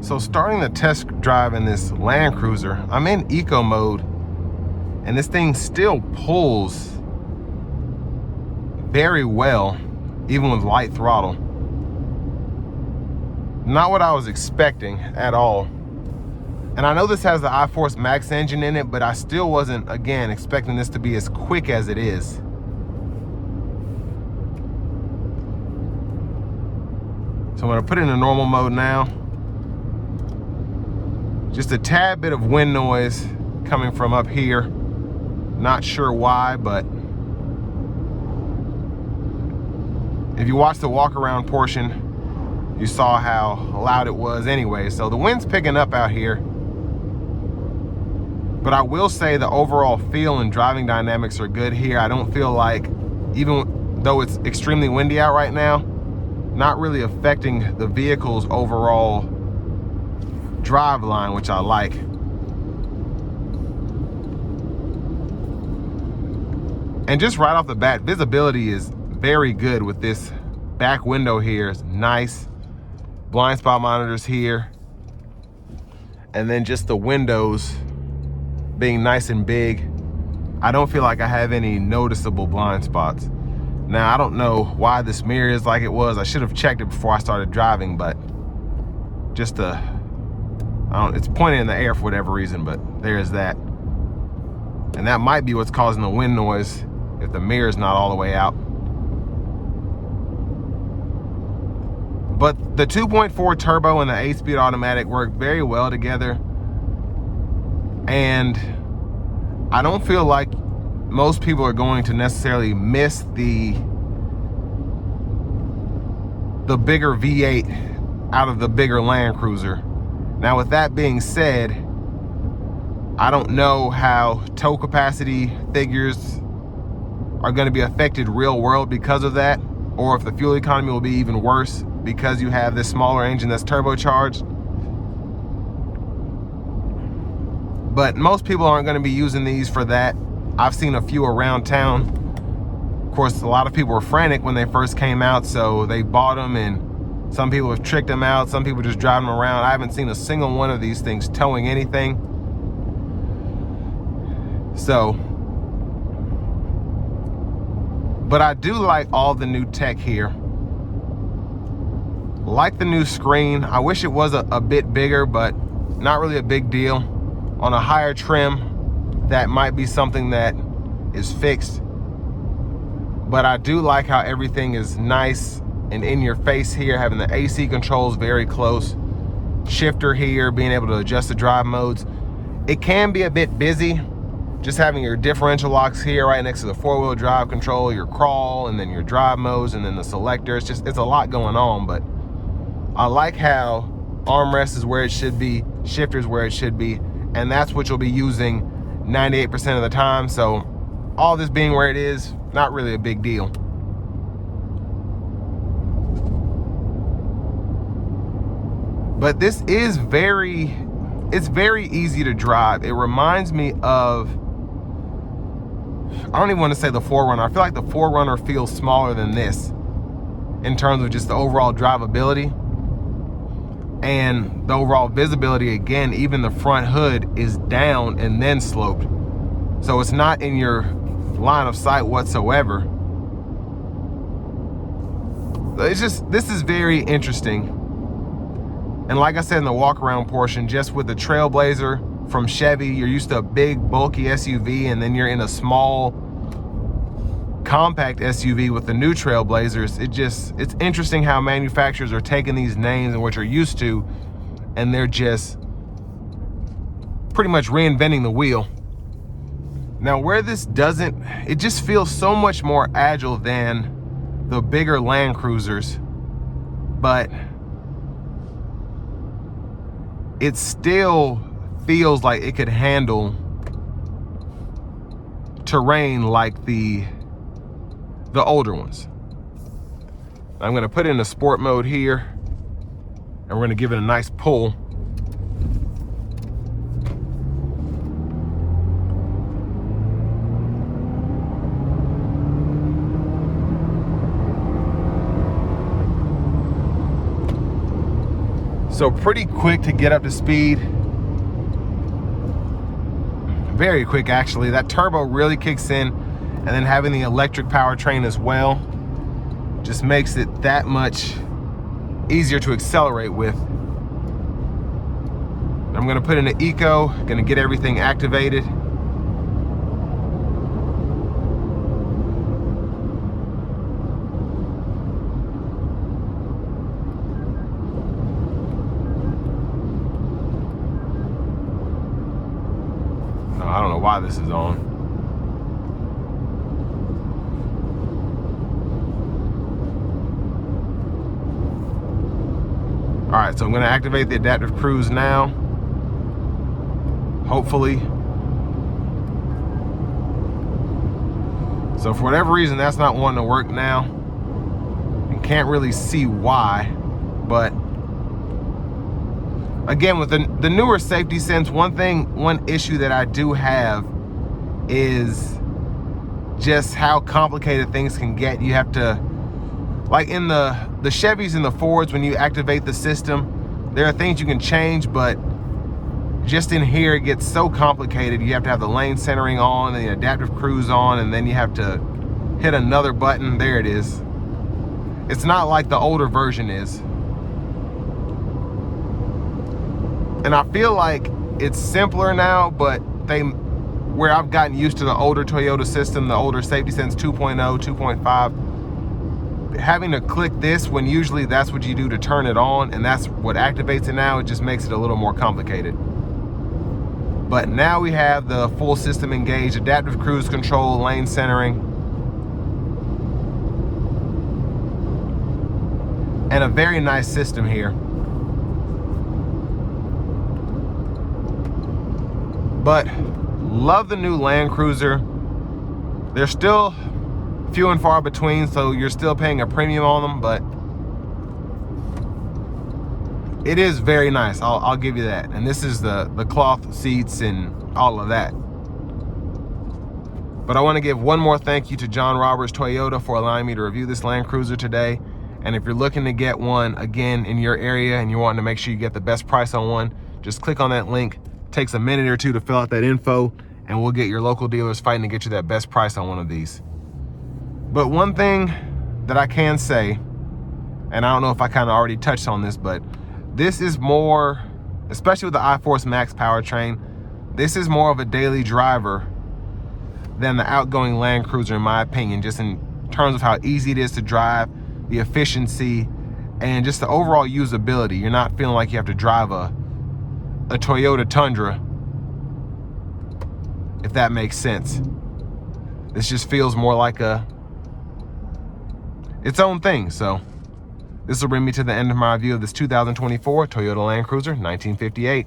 So starting the test drive in this Land Cruiser, I'm in eco mode, and this thing still pulls very well, even with light throttle. Not what I was expecting at all. And I know this has the iForce Max engine in it, but I still wasn't, again, expecting this to be as quick as it is. So I'm gonna put it in normal mode now. Just a tad bit of wind noise coming from up here. Not sure why, but if you watch the walk around portion, you saw how loud it was anyway. So the wind's picking up out here. But I will say the overall feel and driving dynamics are good here. I don't feel like, even though it's extremely windy out right now, not really affecting the vehicle's overall drive line, which I like. And just right off the bat, visibility is very good with this back window here. It's nice. Blind spot monitors here. And then just the windows being nice and big. I don't feel like I have any noticeable blind spots. Now, I don't know why this mirror is like it was. I should have checked it before I started driving, but just it's pointing in the air for whatever reason, but there's that. And that might be what's causing the wind noise if the mirror's not all the way out. But the 2.4 turbo and the 8-speed automatic work very well together. And I don't feel like most people are going to necessarily miss the bigger V8 out of the bigger Land Cruiser. Now, with that being said, I don't know how tow capacity figures are going to be affected real world because of that, or if the fuel economy will be even worse because you have this smaller engine that's turbocharged. But most people aren't going to be using these for that. I've seen a few around town. Of course, a lot of people were frantic when they first came out, so they bought them, and some people have tricked them out. Some people just drive them around. I haven't seen a single one of these things towing anything. So, but I do like all the new tech here. Like the new screen. I wish it was a bit bigger, but not really a big deal. On a higher trim, that might be something that is fixed. But I do like how everything is nice and in your face here, having the AC controls very close. Shifter here, being able to adjust the drive modes. It can be a bit busy, just having your differential locks here right next to the 4-wheel drive control, your crawl, and then your drive modes, and then the selector. It's a lot going on, but I like how armrest is where it should be, shifter is where it should be, and that's what you'll be using 98% of the time. So all this being where it is, not really a big deal. But this is it's very easy to drive. It reminds me of, I don't even want to say the 4Runner. I feel like the 4Runner feels smaller than this in terms of just the overall drivability and the overall visibility. Again, even the front hood is down and then sloped. So it's not in your line of sight whatsoever. It's just, this is very interesting. And like I said in the walk around portion, just with the Trailblazer from Chevy, you're used to a big bulky SUV, and then you're in a small compact SUV with the new Trailblazers. It's interesting how manufacturers are taking these names and what you're used to, and they're just pretty much reinventing the wheel. Now, where this doesn't, it just feels so much more agile than the bigger Land Cruisers, but it still feels like it could handle terrain like the older ones. I'm gonna put it in a sport mode here, and we're gonna give it a nice pull. So pretty quick to get up to speed. Very quick, actually. That turbo really kicks in, and then having the electric powertrain as well just makes it that much easier to accelerate with. I'm gonna put in an eco, gonna get everything activated. I don't know why this is on. All right, so I'm gonna activate the adaptive cruise now. Hopefully. So for whatever reason, that's not wanting to work now. And can't really see why, but again, with the newer safety sense, one issue that I do have is just how complicated things can get. You have to, like in the Chevys and the Fords, when you activate the system, there are things you can change, but just in here, it gets so complicated. You have to have the lane centering on and the adaptive cruise on, and then you have to hit another button. There it is. It's not like the older version is. And I feel like it's simpler now, but where I've gotten used to the older Toyota system, the older Safety Sense 2.0, 2.5, having to click this when usually that's what you do to turn it on, and that's what activates it now, it just makes it a little more complicated. But now we have the full system engaged, adaptive cruise control, lane centering, and a very nice system here. But love the new Land Cruiser. They're still few and far between, so you're still paying a premium on them, but it is very nice. I'll give you that. And this is the cloth seats and all of that. But I want to give one more thank you to John Roberts Toyota for allowing me to review this Land Cruiser today. And if you're looking to get one, again, in your area, and you want to make sure you get the best price on one, just click on that link. Takes a minute or two to fill out that info, and we'll get your local dealers fighting to get you that best price on one of these. But one thing that I can say, and I don't know if I kind of already touched on this, but this is more, especially with the iForce Max powertrain, this is more of a daily driver than the outgoing Land Cruiser, in my opinion, just in terms of how easy it is to drive, the efficiency, and just the overall usability. You're not feeling like you have to drive a Toyota Tundra, if that makes sense. This just feels more like its own thing. So this will bring me to the end of my review of this 2024 Toyota Land Cruiser 1958.